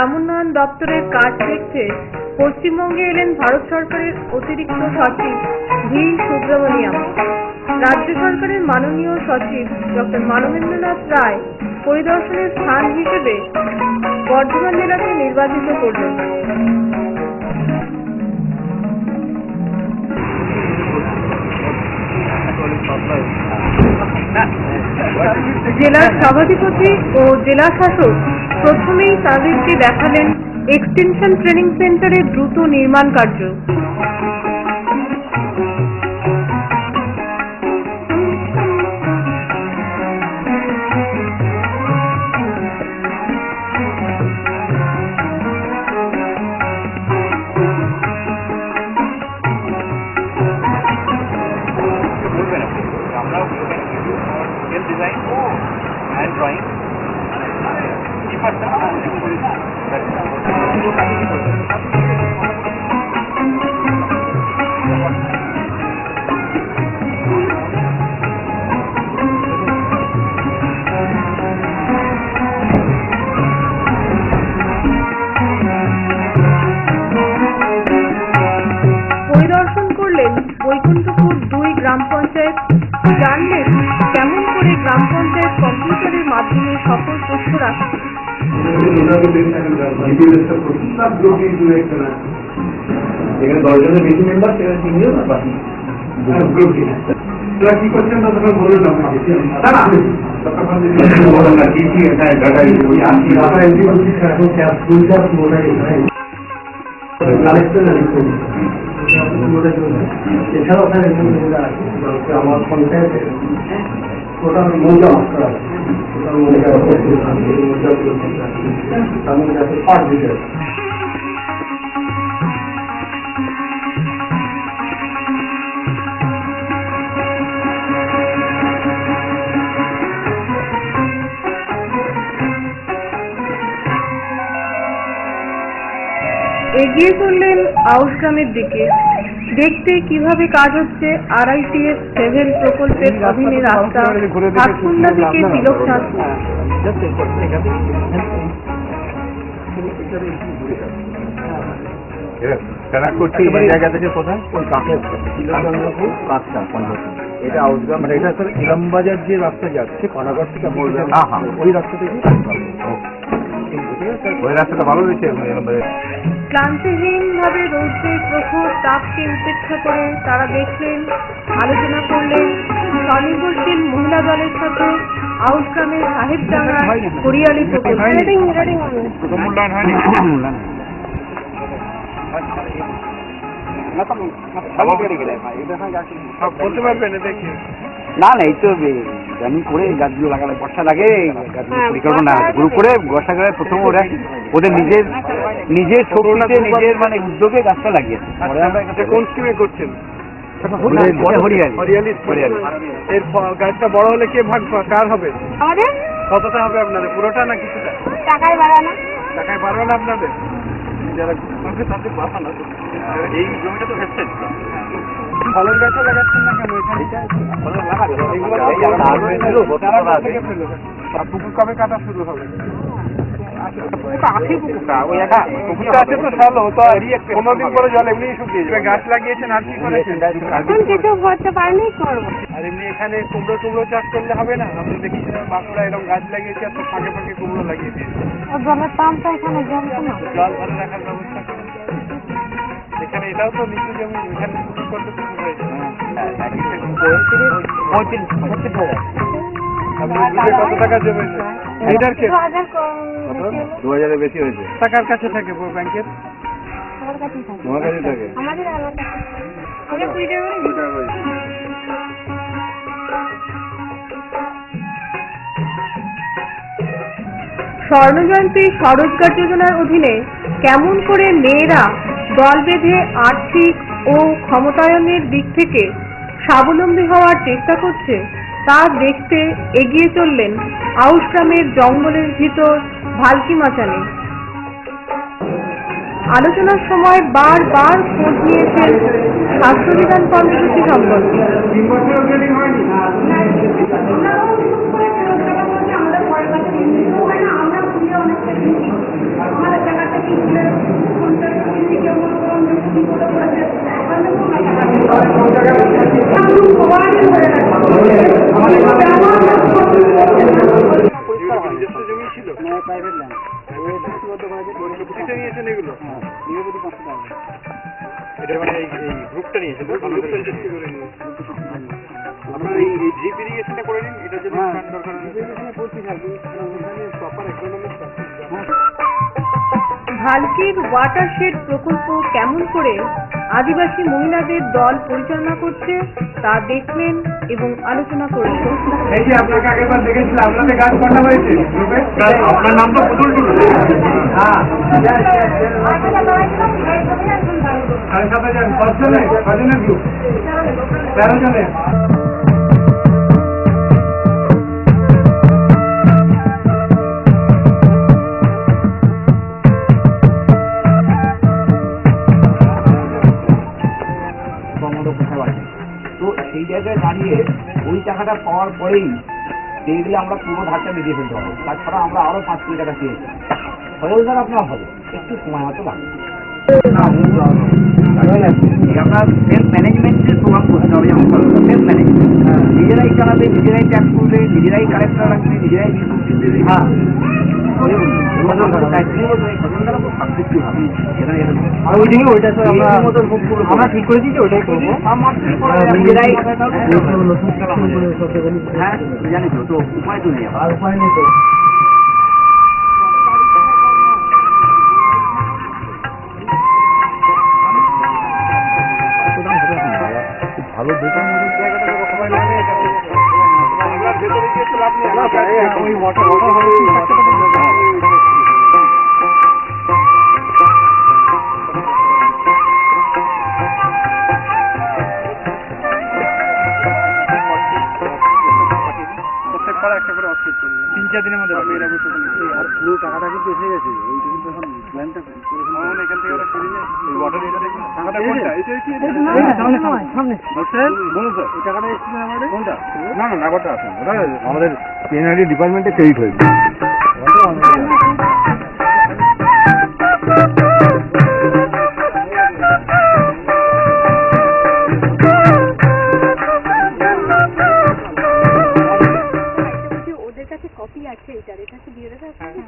গ্রামোন্নয়ন দপ্তরের কাজ দেখতে পশ্চিমবঙ্গে এলেন ভারত সরকারের অতিরিক্ত সচিব ভি সুব্রমণিয়াম। রাজ্য সরকারের মাননীয় সচিব ডক্টর মানবেন্দ্রনাথ রায় পরিদর্শনের স্থান হিসেবে বর্ধমান জেলাকে নির্বাচিত করলেন। জেলার সভাধিপতি ও জেলা শাসক প্রথমেই তাদেরকে দেখালেন এক্সটেনশন ট্রেনিং সেন্টারের দ্রুত নির্মাণ কার্য। পরিদর্শন করলেন বৈকুণ্ঠপুর 2 গ্রাম পঞ্চায়েত, জানলেন কেমন করে গ্রাম পঞ্চায়েত কম্পিউটারের মাধ্যমে সকল তথ্য রাখছে। এখানে 10 জনের বেশি মেম্বার, সেখানে 3 জন আর বাকি কি করছেন না তখন বলুন এছাড়াও আমার পঞ্চায়েতে টোটাল মৌজা মাস্টার আছে, আমি যাতে পাঠ দিতে এগিয়ে চললেন আউশ গ্রামের দিকে, দেখতে কিভাবে কাজ হচ্ছে RITS 7 প্রকল্পের অধীনে রাস্তা হাটকুন্ডা থেকে তিলকচাঁদ। এটা আউশগ্রাম, মানে এটা স্যার ইলামবাজার যে রাস্তা যাচ্ছে পানাগড় থেকে ওই রাস্তা থেকে ওই রাস্তাটা ভালো হয়েছে। ক্লান্তিহীন ভাবে রৌদ্রের প্রখর তাপকে উপেক্ষা করে তারা দেখলেন, আলোচনা করলেন স্বনির্ভরশীল মহিলা দলের সাথে আউশ গ্রামের সাহেবডাঙ্গা হরিয়ালি প্রকল্প। না না, এই তো প্ল্যানিং করে গাছগুলো লাগালে বর্ষা লাগে, পরিকল্পনা গ্রুপ করে বর্ষা করে প্রথম ওরা ওদের নিজের শক্তিতে নিজের মানে উদ্যোগে গাছটা লাগিয়েছে। কোন স্কিমে করছেন? হরিয়ালি। এর গাছটা বড় হলে কে ভাগ কার হবে? কতটা হবে আপনাদের? পুরোটা না কিছুটা? টাকায় বাড়ানো আপনাদের যারা তাদের বাড়ানো। এই জমিটা তো ভেসছে ফলের গাছও লাগাচ্ছেন না কেন? পুকুর কবে কাটা শুরু হবে? কোনদিন করে জল এমনি শুকিয়ে যাবে। গাছ লাগিয়েছেন আর কি করেছেন? আর এমনি এখানে কুমড়ো চাষ করলে হবে না? আপনি দেখেছিলেন বাঁকুড়া এরকম গাছ লাগিয়েছে, আর ফাঁকে ফাঁকে কুমড়ো লাগিয়ে দিয়েছে। জলের পাম্পটা এখানে জল ধরে রাখার ব্যবস্থা করুন। এখানে এটাও তো নিচু জমি, এখানে পুকুর করতে শুরু হয়েছে। কত টাকা জমেছে? লিটার কে 2000-এর বেশি হয়েছে। টাকার কাছে থাকে ব্যাংকের? তোমার কাছে থাকে? স্বর্ণজয়ন্তী স্বরোজগার যোজনার অধীনে কেমন করে মেয়েরা দল বেঁধে আর্থিক ও ক্ষমতায়নের দিক থেকে স্বাবলম্বী হওয়ার চেষ্টা করছে তা দেখতে এগিয়ে চললেন আউশ গ্রামের জঙ্গলের ভিতর ভালকি মাচানে। আলোচনার সময় বারবার খোঁজ নিয়েছেন স্বাস্থ্যবিধান কর্মসূচি সম্পর্কে। আমাদের প্রাইভেট ল্যান্ড প্রতিটা নিয়েছেন এগুলো বিঘে প্রতি 500 টাকা এটা মানে এই গ্রুপটা নিয়েছেন আপনার এই ড্রিপ ইরিগেশনটা করে নিন এটা যদি হ্যাঁ। ফান্ড দরকার হয় প্রপার ইকোনমিক ভালকির ওয়াটারশেড প্রকল্প কেমন করে আদিবাসী মহিলাদের দল পরিচালনা করছে তা দেখলেন এবং আলোচনা করলেন। এই যে আপনাকে আগেরবার দেখেছিলাম আপনাদের গাছ কটা হয়েছে আপনার নাম তো পুতুল টুলু হ্যাঁ 7,500 কজনের গ্রুপ 13 জনের তো সেই জায়গায় দাঁড়িয়ে ওই টাকাটা পাওয়ার পরেই দেখলে আমরা পুরো ধারটা মিটিয়ে ফেলতে পারবো। তাছাড়া আমরা আরো 5 কোটি টাকা চেয়েছি হয়েও স্যার আপনার হবে একটু সময় মতো লাগবে আপনার সেলফ ম্যানেজমেন্টের প্রোগ্রাম করতে হবে যেমন সেলফ ম্যানেজমেন্ট নিজেরাই চালাবে নিজেরাই ট্যাক্স করবে নিজেরাই কালেক্টর রাখবে নিজেরাই বিদ্যুৎ দেবে হ্যাঁ আমরা ঠিক করেছি যে ওইটাই করবো নিজেরাই হ্যাঁ জানি তো তো উপায় তো নেই আর উপায় নেই তো ভালো বেতন জায়গাটা সময় লাগে ভেতরে গিয়ে তো লাভ নেই ওই ওয়াটার প্রত্যেক পাড়া একটা করে অফিস 3-4 দিনের মধ্যে পাবে এরা পুরো টাকাটা কিন্তু এসে গেছে ওই কিন্তু এখন প্ল্যানটা এখান থেকে ওরা করে নিয়ে ওই ওয়াটার এটা দেখুন টাকাটা কোনটা এটা কি সামনে বলছেন বলুন স্যার এই টাকাটা এসেছে আমাদের কোনটা না না নাগরটা আছে ওটা আমাদের পিএনআরডি ডিপার্টমেন্টে ক্রেডিট হয়েছে ওদের কাছে কপি আছে এটার এটা কি দিয়ে দেবে আপনাকে?